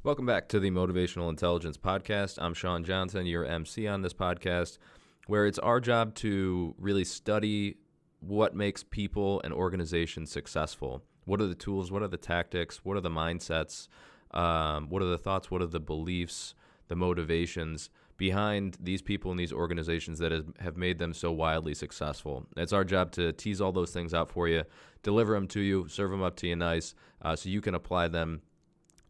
Welcome back to the Motivational Intelligence Podcast. I'm Sean Johnson, your MC on this podcast, where it's our job to really study what makes people and organizations successful. What are the tools? What are the tactics? What are the mindsets? What are the thoughts? What are the beliefs, the motivations behind these people and these organizations that have made them so wildly successful? It's our job to tease all those things out for you, deliver them to you, serve them up to you nice, so you can apply them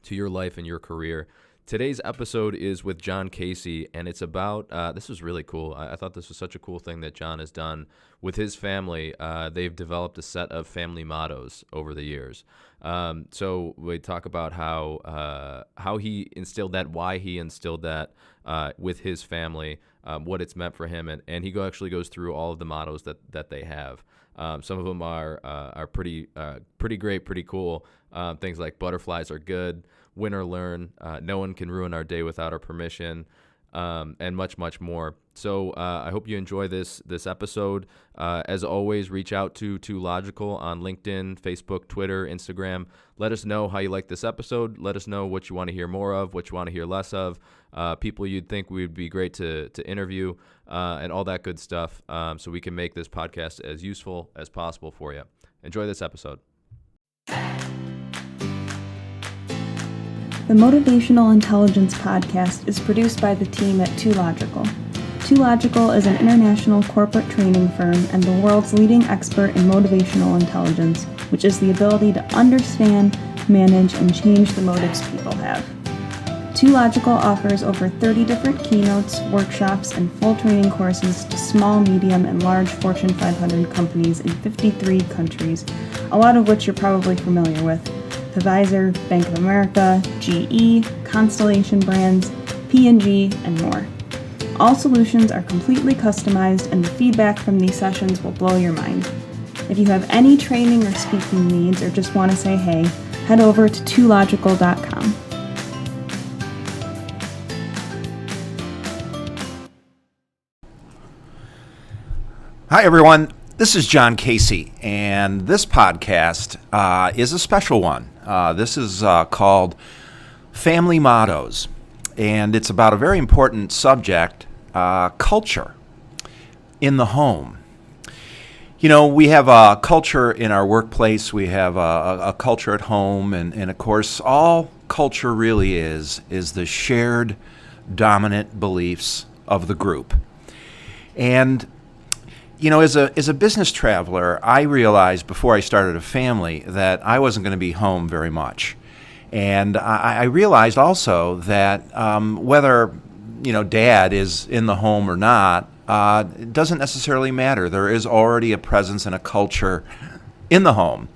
to your life and your career. Today's episode is with John Casey, and it's about, this is really cool. I thought this was such a cool thing that John has done with his family. They've developed a set of family mottos over the years. So we talk about how he instilled that, why he instilled that with his family, what it's meant for him, and he actually goes through all of the mottos that they have. Some of them are pretty great, pretty cool. Things like butterflies are good, win or learn, no one can ruin our day without our permission, and much, much more. So I hope you enjoy this episode. As always, reach out to Logical on LinkedIn, Facebook, Twitter, Instagram. Let us know how you like this episode. Let us know what you want to hear more of, what you want to hear less of, people you'd think would be great to interview, and all that good stuff, so we can make this podcast as useful as possible for you. Enjoy this episode. The Motivational Intelligence Podcast is produced by the team at Logical. Logical is an international corporate training firm and the world's leading expert in motivational intelligence, which is the ability to understand, manage, and change the motives people have. Logical offers over 30 different keynotes, workshops, and full training courses to small, medium, and large Fortune 500 companies in 53 countries, a lot of which you're probably familiar with. Pfizer, Bank of America, GE, Constellation Brands, P&G, and more. All solutions are completely customized, and the feedback from these sessions will blow your mind. If you have any training or speaking needs or just want to say hey, head over to tological.com. Hi, everyone. This is John Casey, and this podcast is a special one. This is called Family Mottos, and it's about a very important subject, culture in the home. You know, we have a culture in our workplace, we have a culture at home, and of course, all culture really is the shared dominant beliefs of the group. And you know, as a business traveler, I realized before I started a family that I wasn't going to be home very much. And I realized also that whether, dad is in the home or not, it doesn't necessarily matter. There is already a presence and a culture in the home.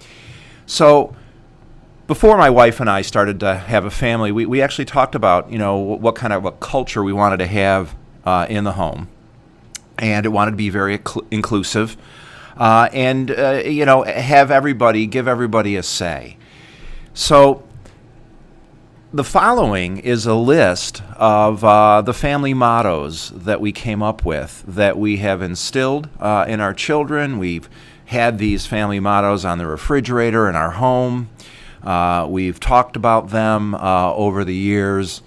So before my wife and I started to have a family, we actually talked about, what kind of a culture we wanted to have in the home. And it wanted to be very inclusive, and give everybody a say. So the following is a list of the family mottos that we came up with, that we have instilled in our children. We've had these family mottos on the refrigerator in our home. We've talked about them over the years.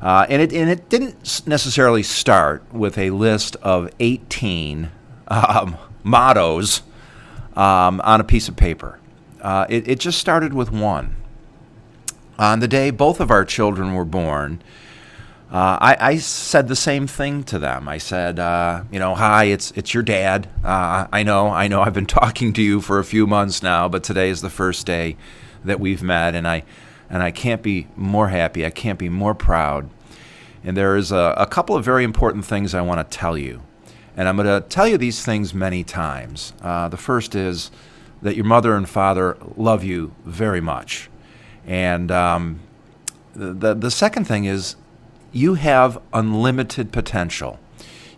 And it didn't necessarily start with a list of 18 mottos on a piece of paper. It just started with one. On the day both of our children were born, I said the same thing to them. I said, hi, it's your dad. I know I've been talking to you for a few months now, but today is the first day that we've met, and I can't be more happy. I can't be more proud. And there is a couple of very important things I want to tell you. And I'm going to tell you these things many times. The first is that your mother and father love you very much. And the second thing is you have unlimited potential.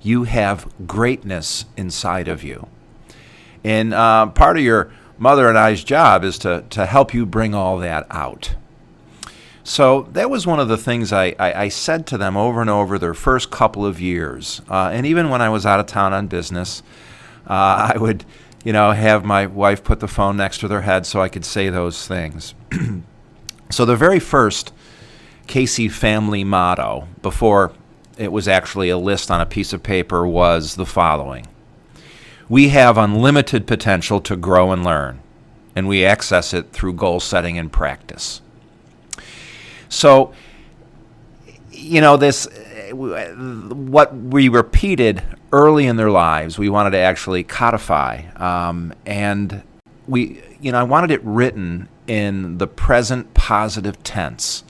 You have greatness inside of you. And part of your mother and I's job is to help you bring all that out. So that was one of the things I said to them over and over their first couple of years. And even when I was out of town on business, I would, have my wife put the phone next to their head so I could say those things. So the very first Casey family motto, before it was actually a list on a piece of paper, was the following: we have unlimited potential to grow and learn, and we access it through goal setting and practice. So, this, what we repeated early in their lives, we wanted to actually codify, and I wanted it written in the present positive tense,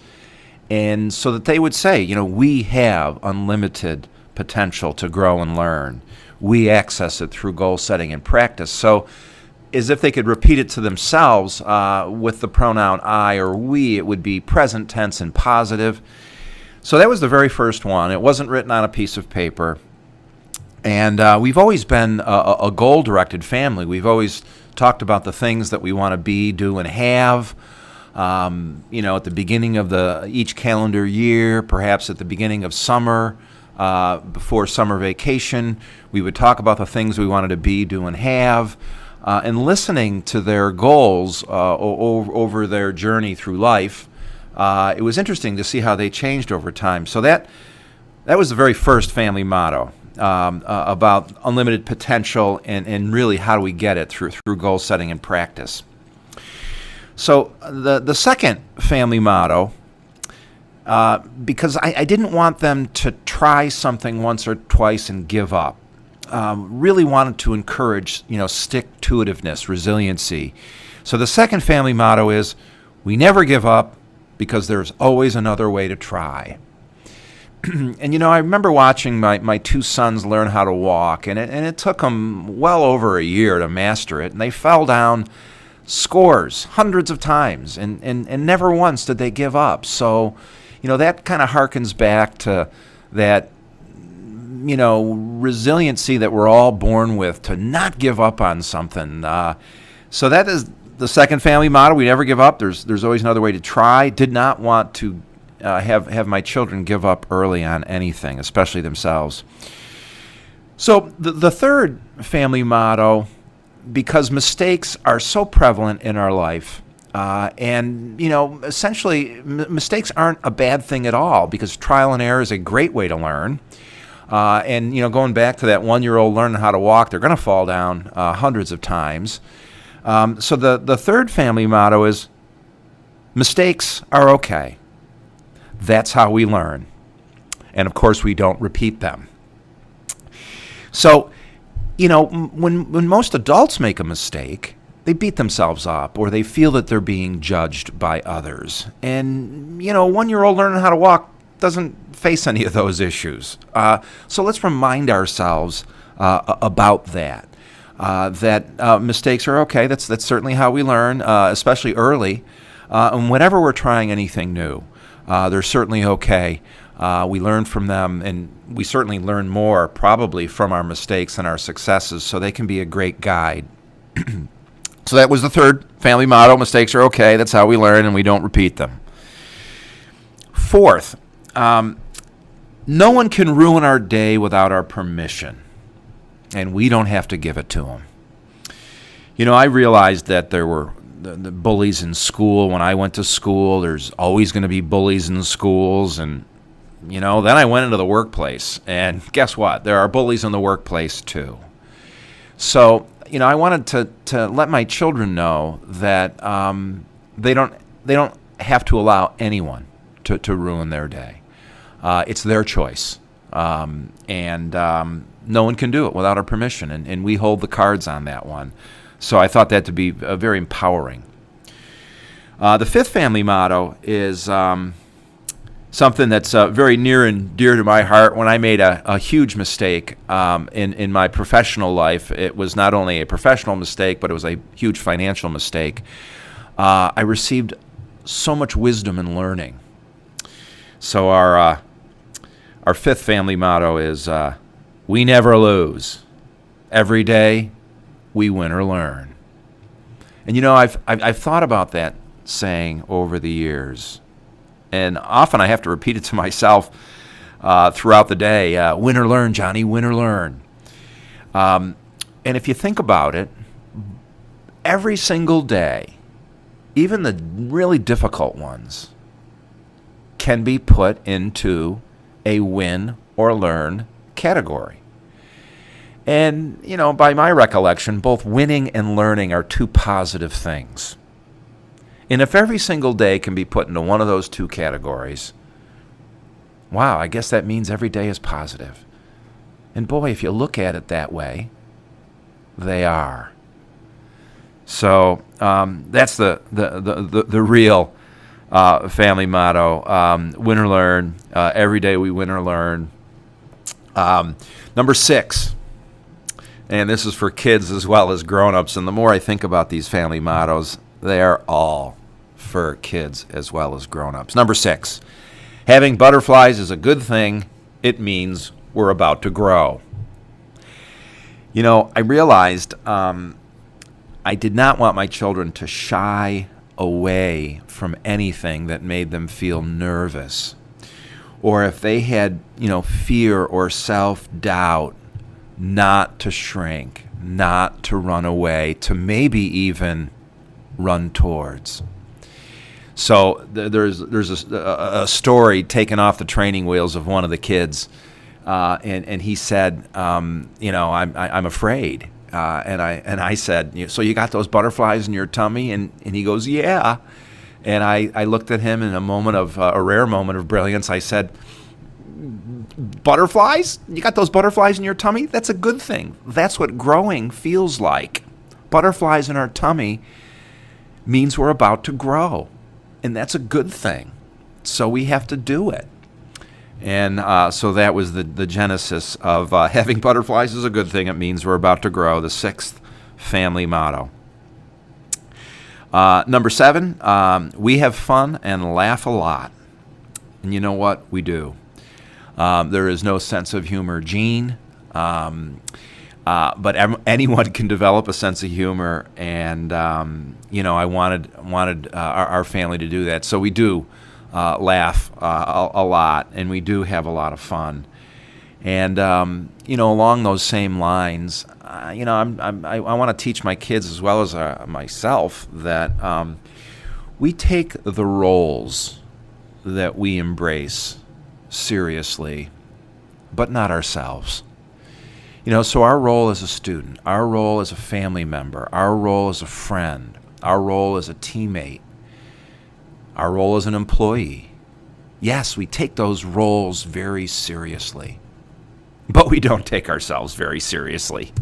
and so that they would say, we have unlimited potential to grow and learn. We access it through goal setting and practice. So, as if they could repeat it to themselves with the pronoun I or we, it would be present tense and positive. So that was the very first one. It wasn't written on a piece of paper. And we've always been a goal-directed family. We've always talked about the things that we want to be, do, and have. At the beginning of each calendar year, perhaps at the beginning of summer, before summer vacation, we would talk about the things we wanted to be, do, and have. And listening to their goals over their journey through life, it was interesting to see how they changed over time. So that was the very first family motto, about unlimited potential and really how do we get it through goal setting and practice. So the second family motto, because I didn't want them to try something once or twice and give up. Really wanted to encourage, stick-to-itiveness, resiliency. So the second family motto is, we never give up because there's always another way to try. And, I remember watching my two sons learn how to walk, and it took them well over a year to master it, and they fell down scores, hundreds of times, and never once did they give up. So, that kind of harkens back to that resiliency that we're all born with, to not give up on something. So that is the second family motto. We never give up. There's always another way to try. Did not want to have my children give up early on anything, especially themselves. So the third family motto, because mistakes are so prevalent in our life, and essentially mistakes aren't a bad thing at all, because trial and error is a great way to learn. And going back to that 1-year-old learning how to walk, they're going to fall down hundreds of times. So the third family motto is, mistakes are okay. That's how we learn. And of course, we don't repeat them. So, when most adults make a mistake, they beat themselves up, or they feel that they're being judged by others. And, a 1-year-old learning how to walk doesn't face any of those issues. So let's remind ourselves about that. That mistakes are okay. That's certainly how we learn, especially early. And whenever we're trying anything new, they're certainly okay. We learn from them, and we certainly learn more probably from our mistakes than our successes, so they can be a great guide. So that was the third family motto: mistakes are okay. That's how we learn, and we don't repeat them. Fourth, no one can ruin our day without our permission, and we don't have to give it to them. I realized that there were the bullies in school when I went to school. There's always going to be bullies in schools, and then I went into the workplace, and guess what? There are bullies in the workplace too. So, I wanted to let my children know that they don't have to allow anyone to ruin their day. It's their choice, and no one can do it without our permission, and we hold the cards on that one. So I thought that to be very empowering. The fifth family motto is something that's very near and dear to my heart. When I made a huge mistake in my professional life, it was not only a professional mistake, but it was a huge financial mistake. I received so much wisdom and learning. So our fifth family motto is, we never lose. Every day, we win or learn. And I've thought about that saying over the years. And often I have to repeat it to myself throughout the day. Win or learn, Johnny, win or learn. And if you think about it, every single day, even the really difficult ones, can be put into a win or learn category. And, by my recollection, both winning and learning are two positive things. And if every single day can be put into one of those two categories, wow, I guess that means every day is positive. And boy, if you look at it that way, they are. So that's the real family motto. Win or learn. Every day we win or learn. Number 6, and this is for kids as well as grown-ups, and the more I think about these family mottos, they are all for kids as well as grown-ups. Number 6, having butterflies is a good thing. It means we're about to grow. I realized I did not want my children to shy away from anything that made them feel nervous, or if they had, fear or self-doubt, not to shrink, not to run away, to maybe even run towards. So there's a story taken off the training wheels of one of the kids, and he said, I'm afraid. And I said, so you got those butterflies in your tummy? And he goes, yeah. And I looked at him in a rare moment of brilliance. I said, butterflies? You got those butterflies in your tummy? That's a good thing. That's what growing feels like. Butterflies in our tummy means we're about to grow. And that's a good thing. So we have to do it. And so that was the genesis of having butterflies is a good thing. It means we're about to grow. The 6th family motto. Number 7, we have fun and laugh a lot. And you know what? We do. There is no sense of humor gene, but anyone can develop a sense of humor. And, I wanted our family to do that. So we do. Laugh a lot, and we do have a lot of fun. And along those same lines, I want to teach my kids as well as myself that we take the roles that we embrace seriously, but not ourselves. So our role as a student, our role as a family member, our role as a friend, our role as a teammate, our role as an employee. Yes, we take those roles very seriously, but we don't take ourselves very seriously.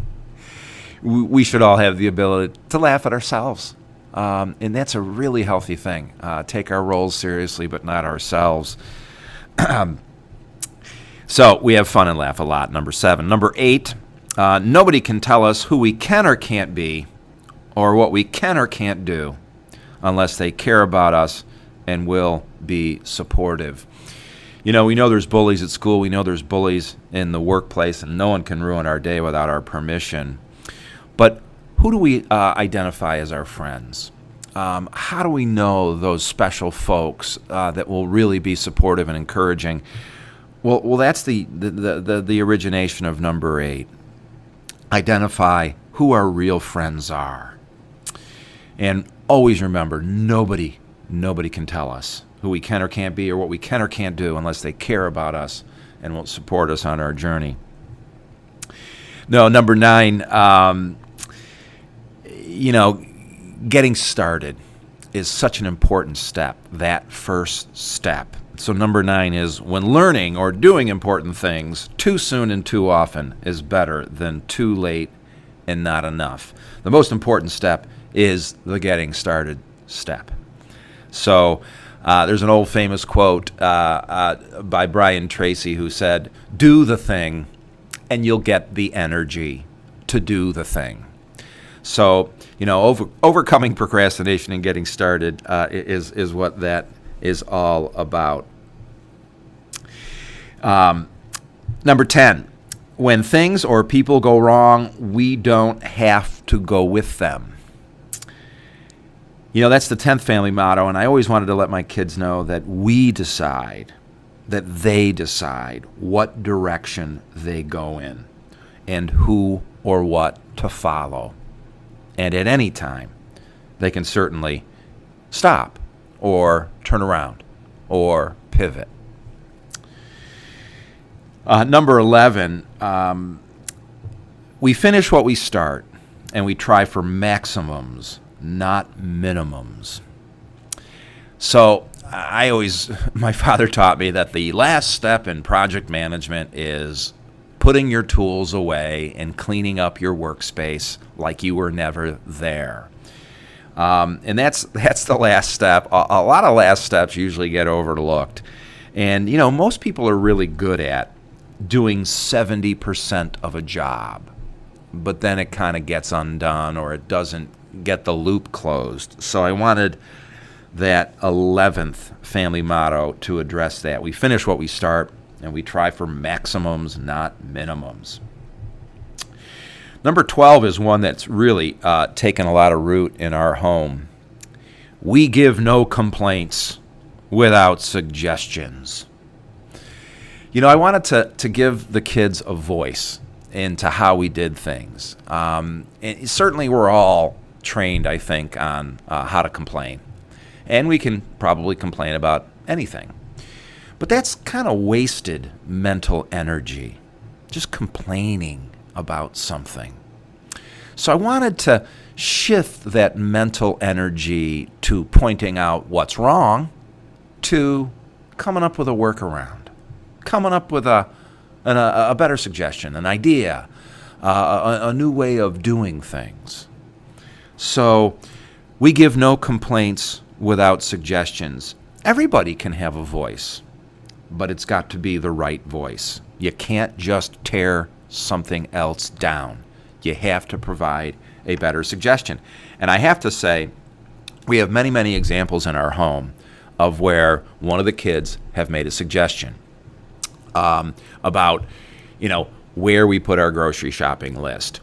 We should all have the ability to laugh at ourselves, and that's a really healthy thing. Take our roles seriously, but not ourselves. So we have fun and laugh a lot, number 7. Number 8, nobody can tell us who we can or can't be or what we can or can't do unless they care about us and will be supportive. We know there's bullies at school. We know there's bullies in the workplace, and no one can ruin our day without our permission. But who do we identify as our friends? How do we know those special folks that will really be supportive and encouraging? Well, that's the origination of number 8. Identify who our real friends are. And always remember, nobody can tell us who we can or can't be or what we can or can't do unless they care about us and will support us on our journey. No, number 9, getting started is such an important step, that first step. So number 9 is when learning or doing important things too soon and too often is better than too late and not enough. The most important step is the getting started step. So there's an old famous quote by Brian Tracy who said, do the thing and you'll get the energy to do the thing. So, overcoming procrastination and getting started is what that is all about. Number 10, when things or people go wrong, we don't have to go with them. That's the 10th family motto, and I always wanted to let my kids know that we decide, that they decide what direction they go in and who or what to follow. And at any time, they can certainly stop or turn around or pivot. Number 11, we finish what we start, and we try for maximums, not minimums. So my father taught me that the last step in project management is putting your tools away and cleaning up your workspace like you were never there. And that's the last step. A lot of last steps usually get overlooked. And, most people are really good at doing 70% of a job, but then it kind of gets undone or it doesn't get the loop closed. So I wanted that 11th family motto to address that. We finish what we start, and we try for maximums, not minimums. Number 12 is one that's really taken a lot of root in our home. We give no complaints without suggestions. I wanted to give the kids a voice into how we did things. And certainly we're all trained, I think, on how to complain. And we can probably complain about anything. But that's kind of wasted mental energy, just complaining about something. So I wanted to shift that mental energy to pointing out what's wrong to coming up with a workaround, coming up with a better suggestion, an idea, a new way of doing things. So we give no complaints without suggestions. Everybody can have a voice, but it's got to be the right voice. You can't just tear something else down. You have to provide a better suggestion. And I have to say, we have many, many examples in our home of where one of the kids have made a suggestion about, where we put our grocery shopping list,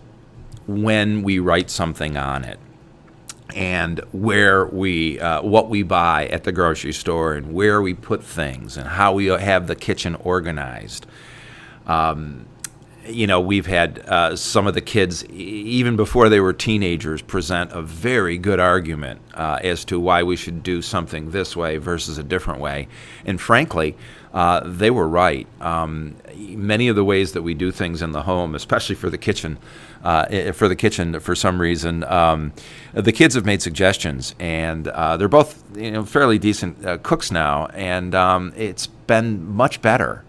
when we write something on it, and where we what we buy at the grocery store, and where we put things, and how we have the kitchen organized. We've had some of the kids, even before they were teenagers, present a very good argument as to why we should do something this way versus a different way. And frankly, they were right. Many of the ways that we do things in the home, especially for the kitchen, for some reason, the kids have made suggestions, and they're both fairly decent cooks now, and it's been much better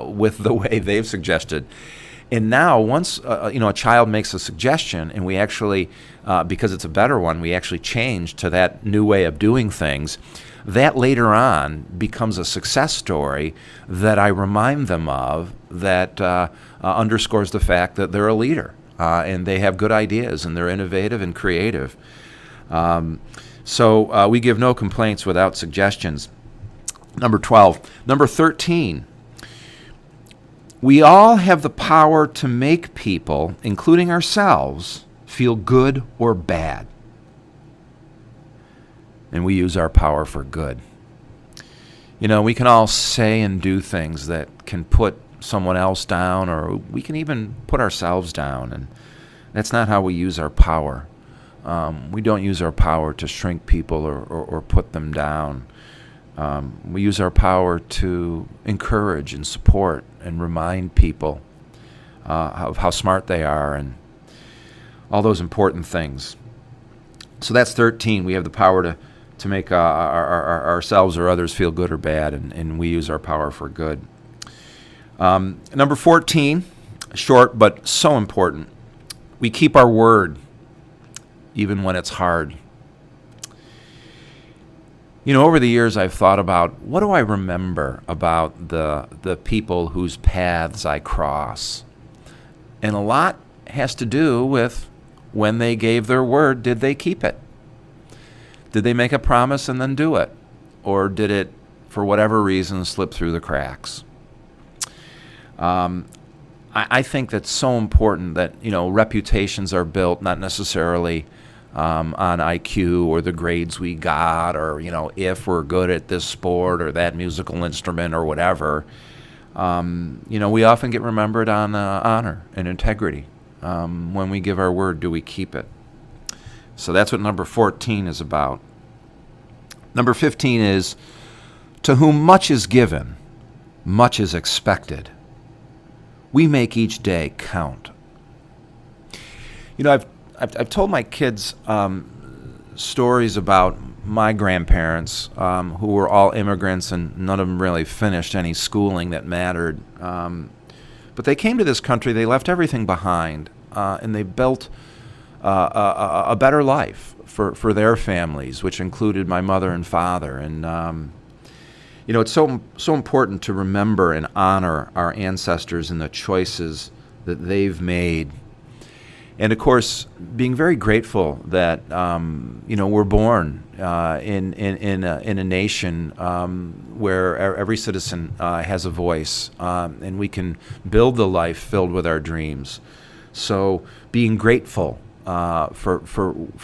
with the way they've suggested. And now, once a child makes a suggestion, and we actually, because it's a better one, we actually change to that new way of doing things, that later on becomes a success story that I remind them of, that underscores the fact that they're a leader, and they have good ideas, and they're innovative and creative. So we give no complaints without suggestions. Number 12. Number 13. We all have the power to make people, including ourselves, feel good or bad. And we use our power for good. We can all say and do things that can put someone else down, or we can even put ourselves down. And that's not how we use our power. We don't use our power to shrink people or put them down. We use our power to encourage and support and remind people of how smart they are and all those important things. So that's 13. We have the power to make ourselves or others feel good or bad, and we use our power for good. Number 14, short but so important. We keep our word even when it's hard. Over the years, I've thought about, what do I remember about the people whose paths I cross? And a lot has to do with when they gave their word, did they keep it? Did they make a promise and then do it? Or did it, for whatever reason, slip through the cracks? I think that's so important that, reputations are built not necessarily on IQ or the grades we got, or if we're good at this sport or that musical instrument or whatever. We often get remembered on honor and integrity. When we give our word, do we keep it? So that's what number 14 is about. Number 15 is To whom much is given, much is expected. We make each day count. You know, I've told my kids stories about my grandparents who were all immigrants, and none of them really finished any schooling that mattered. But they came to this country, they left everything behind, and they built a better life for their families, which included my mother and father. And you know, it's so important to remember and honor our ancestors and the choices that they've made. And of course, being very grateful that you know, we're born in a nation where every citizen has a voice, and we can build the life filled with our dreams. So, being grateful for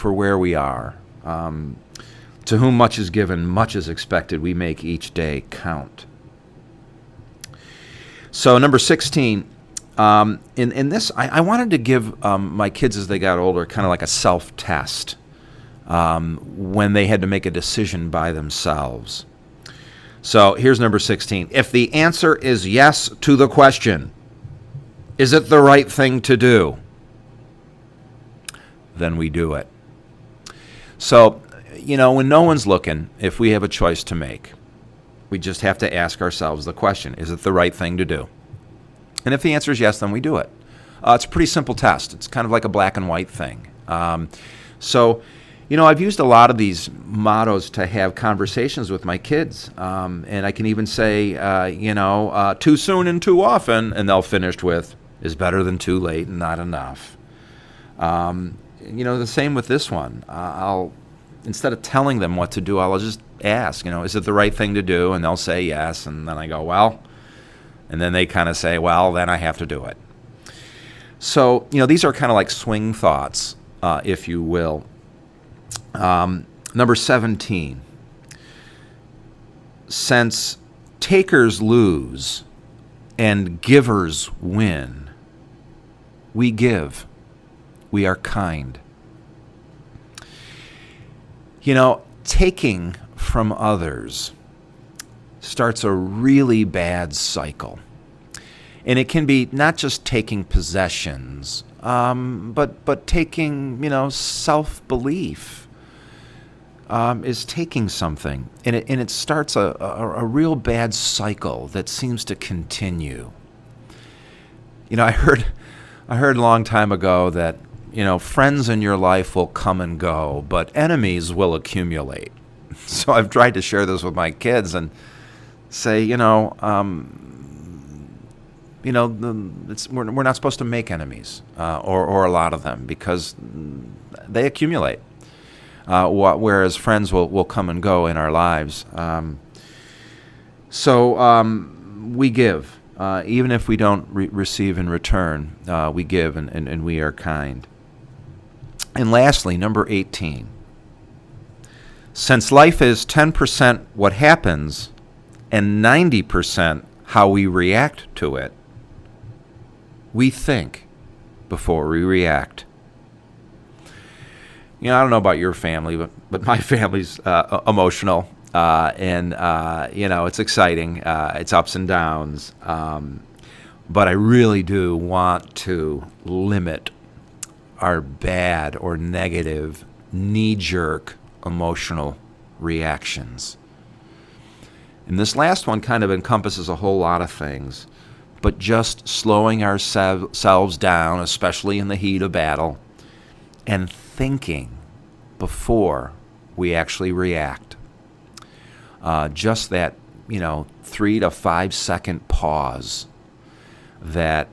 where we are. To whom much is given, much is expected. We make each day count. So, number 16. In this, I wanted to give my kids as they got older kind of like a self-test when they had to make a decision by themselves. So here's number 16. If the answer is yes to the question, is it the right thing to do? Then we do it. So, you know, when no one's looking, if we have a choice to make, we just have to ask ourselves the question, is it the right thing to do? And if the answer is yes, then we do it. It's a pretty simple test. It's kind of like a black and white thing. So, you know, I've used a lot of these mottos to have conversations with my kids. And I can even say, you know, too soon and too often, and they'll finish with, is better than too late and not enough. You know, the same with this one. Instead of telling them what to do, I'll just ask, you know, is it the right thing to do? And they'll say yes. And then I go, well, and then they kind of say, well, then I have to do it. So, you know, these are kind of like swing thoughts, if you will. Number 17. Since takers lose and givers win, we give. We are kind. You know, taking from others starts a really bad cycle. And it can be not just taking possessions, but taking, you know, self-belief is taking something. And it starts a real bad cycle that seems to continue. You know, I heard a long time ago that, you know, friends in your life will come and go, but enemies will accumulate. So I've tried to share this with my kids and say, we're not supposed to make enemies, or a lot of them, because they accumulate. Whereas friends will come and go in our lives. So we give, even if we don't receive in return. We give, and we are kind. And lastly, number 18. Since life is 10% what happens and 90% how we react to it, we think before we react. You know, I don't know about your family, but my family's emotional, and it's exciting. It's ups and downs, but I really do want to limit our bad or negative, knee-jerk emotional reactions. And this last one kind of encompasses a whole lot of things, but just slowing ourselves down, especially in the heat of battle, and thinking before we actually react. Just that, 3 to 5 second pause that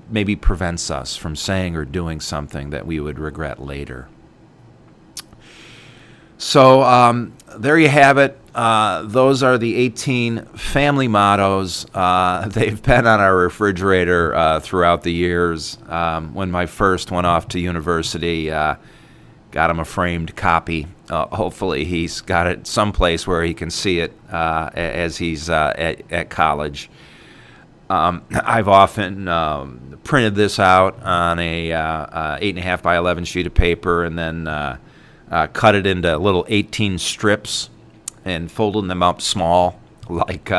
maybe prevents us from saying or doing something that we would regret later. So there you have it. Those are the 18 family mottos. They've been on our refrigerator throughout the years. When my first went off to university, got him a framed copy. Hopefully he's got it someplace where he can see it as he's at college. I've often printed this out on a 8.5 by 11 sheet of paper, and then cut it into little 18 strips and folded them up small like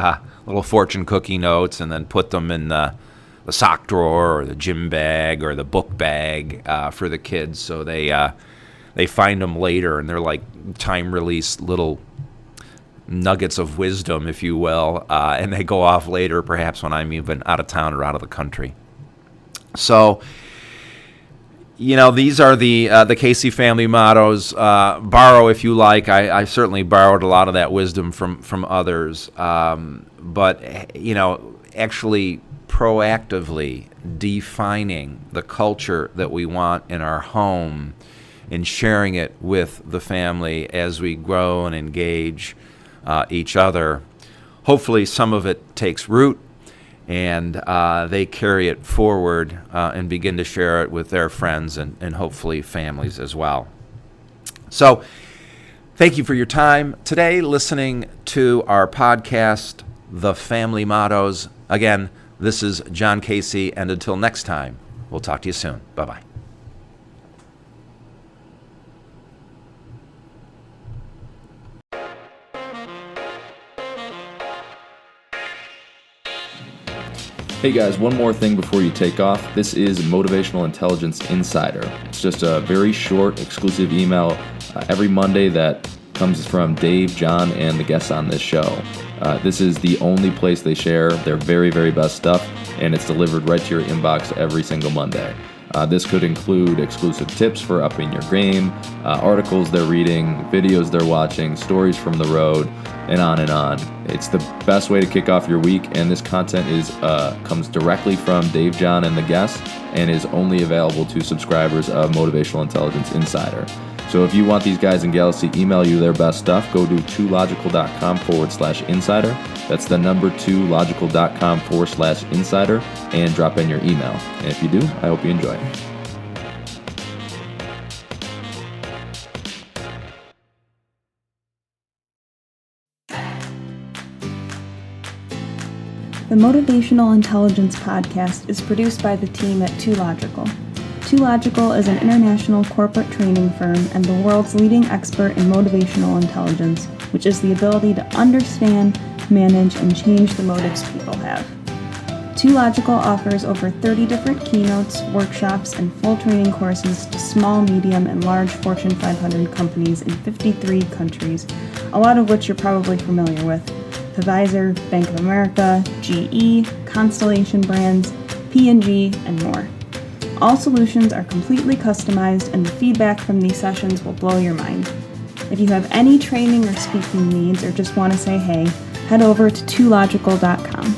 little fortune cookie notes, and then put them in the sock drawer or the gym bag or the book bag for the kids, so they find them later, and they're like time-release little nuggets of wisdom, if you will, and they go off later, perhaps when I'm even out of town or out of the country. So, these are the Casey family mottos. Borrow if you like. I certainly borrowed a lot of that wisdom from others, but actually proactively defining the culture that we want in our home and sharing it with the family as we grow and engage each other. Hopefully some of it takes root and they carry it forward and begin to share it with their friends and hopefully families as well. So thank you for your time today listening to our podcast, The Family Mottos. Again, this is John Casey, and until next time, we'll talk to you soon. Bye-bye. Hey guys, one more thing before you take off. This is Motivational Intelligence Insider. It's just a very short, exclusive email every Monday that comes from Dave, John, and the guests on this show. This is the only place they share their very, very best stuff, and it's delivered right to your inbox every single Monday. This could include exclusive tips for upping your game, articles they're reading, videos they're watching, stories from the road, and on and on. It's the best way to kick off your week, and this content comes directly from Dave, John, and the guests, and is only available to subscribers of Motivational Intelligence Insider. So if you want these guys and gals to email you their best stuff, go to 2logical.com/insider. That's the number 2logical.com/insider, and drop in your email. And if you do, I hope you enjoy. The Motivational Intelligence Podcast is produced by the team at 2Logical. 2Logical is an international corporate training firm and the world's leading expert in motivational intelligence, which is the ability to understand, manage, and change the motives people have. 2Logical offers over 30 different keynotes, workshops, and full training courses to small, medium, and large Fortune 500 companies in 53 countries, a lot of which you're probably familiar with: Pfizer, Bank of America, GE, Constellation Brands, P&G, and more. All solutions are completely customized, and the feedback from these sessions will blow your mind. If you have any training or speaking needs or just want to say hey, head over to 2logical.com.